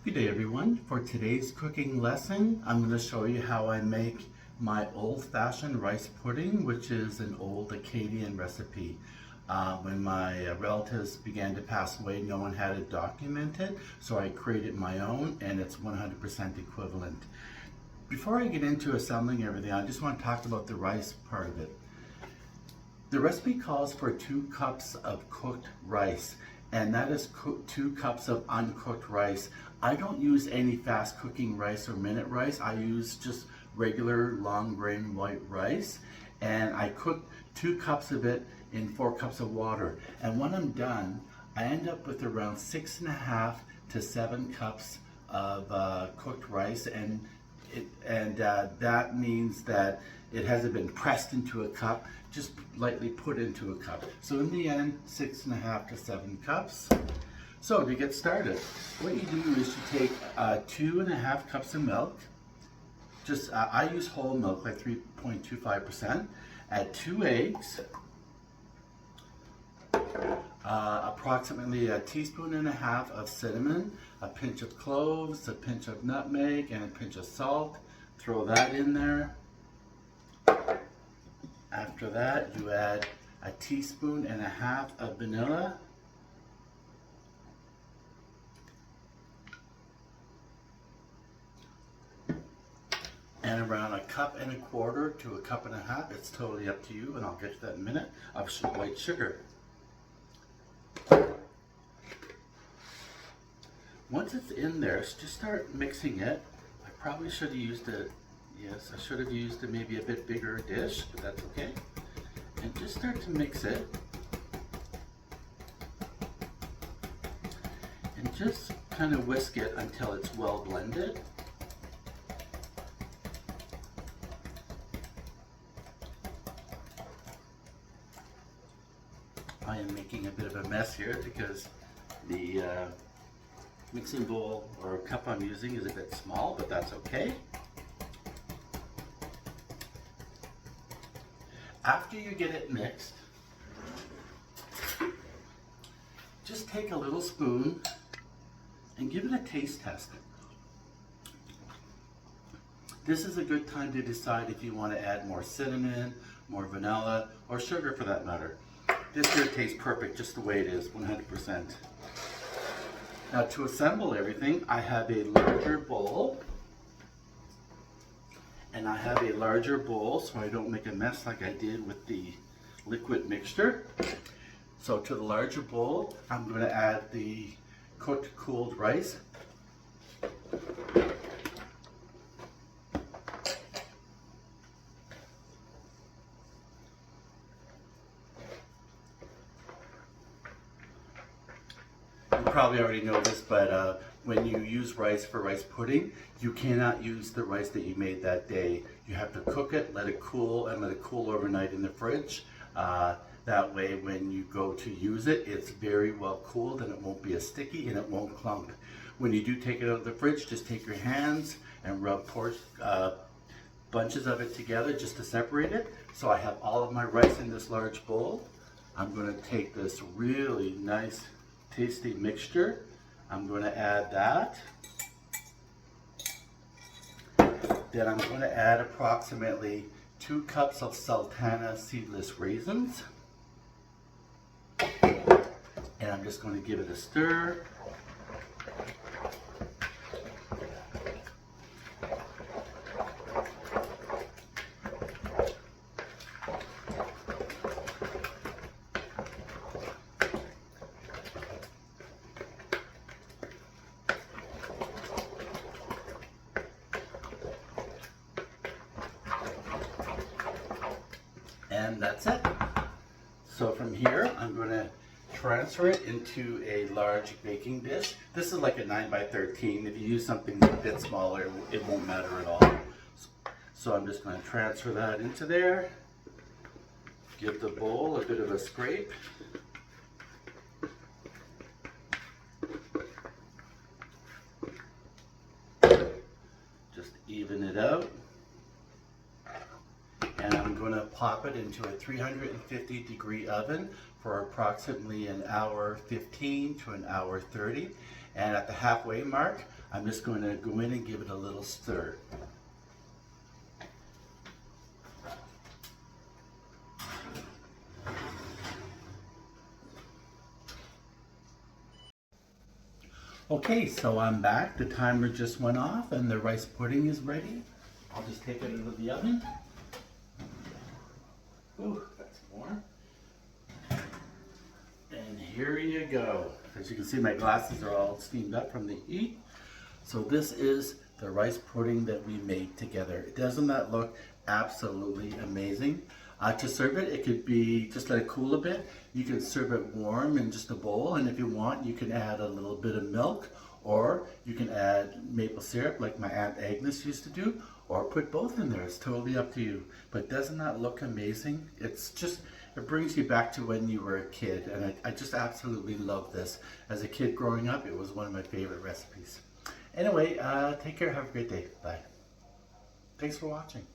Good day everyone. For today's cooking lesson, I'm going to show you how I make my old-fashioned rice pudding, which is an old Acadian recipe. When my relatives began to pass away, no one had it documented, so I created my own and it's 100% equivalent. Before I get into assembling everything, I just want to talk about the rice part of it. The recipe calls for 2 cups of cooked rice, and that is 2 cups of uncooked rice. I don't use any fast cooking rice or minute rice. I use just regular long grain white rice, and I cook 2 cups of it in 4 cups of water. And when I'm done, I end up with around 6.5 to 7 cups of cooked rice, and that means that it hasn't been pressed into a cup, just lightly put into a cup. So in the end, 6.5 to 7 cups. So to get started, what you do is you take 2.5 cups of milk. Just I use whole milk, like 3.25%. Add 2 eggs, approximately 1.5 teaspoons of cinnamon, a pinch of cloves, a pinch of nutmeg, and a pinch of salt. Throw that in there. After that, you add 1.5 teaspoons of vanilla, and around 1.25 cups to 1.5 cups, it's totally up to you, and I'll get to that in a minute, of white sugar. Once it's in there, just start mixing it. I probably should have used I should have used maybe a bit bigger dish, but that's okay. And just start to mix it. And just kind of whisk it until it's well blended. I am making a bit of a mess here because the mixing bowl or cup I'm using is a bit small, but that's okay. After you get it mixed, just take a little spoon and give it a taste test. This is a good time to decide if you want to add more cinnamon, more vanilla, or sugar for that matter. This here tastes perfect just the way it is, 100%. Now to assemble everything, I have a larger bowl. And I have a larger bowl so I don't make a mess like I did with the liquid mixture. So to the larger bowl, I'm going to add the cooked cooled rice. You probably already know this, but when you use rice for rice pudding, you cannot use the rice that you made that day. You have to cook it, let it cool, and let it cool overnight in the fridge. That way when you go to use it, it's very well cooled and it won't be as sticky and it won't clump. When you do take it out of the fridge, just take your hands and rub bunches of it together just to separate it. So I have all of my rice in this large bowl. I'm going to take this really nice tasty mixture. I'm going to add that. Then I'm going to add approximately 2 cups of sultana seedless raisins. And I'm just going to give it a stir. And that's it. So from here, I'm going to transfer it into a large baking dish. This is like a 9x13. If you use something a bit smaller, it won't matter at all. So I'm just going to transfer that into there. Give the bowl a bit of a scrape. Just even it out. And I'm going to pop it into a 350-degree oven for approximately 1 hour 15 to 1 hour 30. And at the halfway mark, I'm just going to go in and give it a little stir. Okay, so I'm back. The timer just went off and the rice pudding is ready. I'll just take it out of the oven. Ooh, that's more. And here you go. As you can see, my glasses are all steamed up from the heat. So this is the rice pudding that we made together. Doesn't that look absolutely amazing? To serve it, it could be, just let it cool a bit. You can serve it warm in just a bowl, and if you want, you can add a little bit of milk, or you can add maple syrup like my Aunt Agnes used to do, or put both in there. It's totally up to you. But doesn't that look amazing? It's just, it brings you back to when you were a kid, and I just absolutely love this. As a kid growing up, it was one of my favorite recipes. Anyway, take care, have a great day. Bye. Thanks for watching.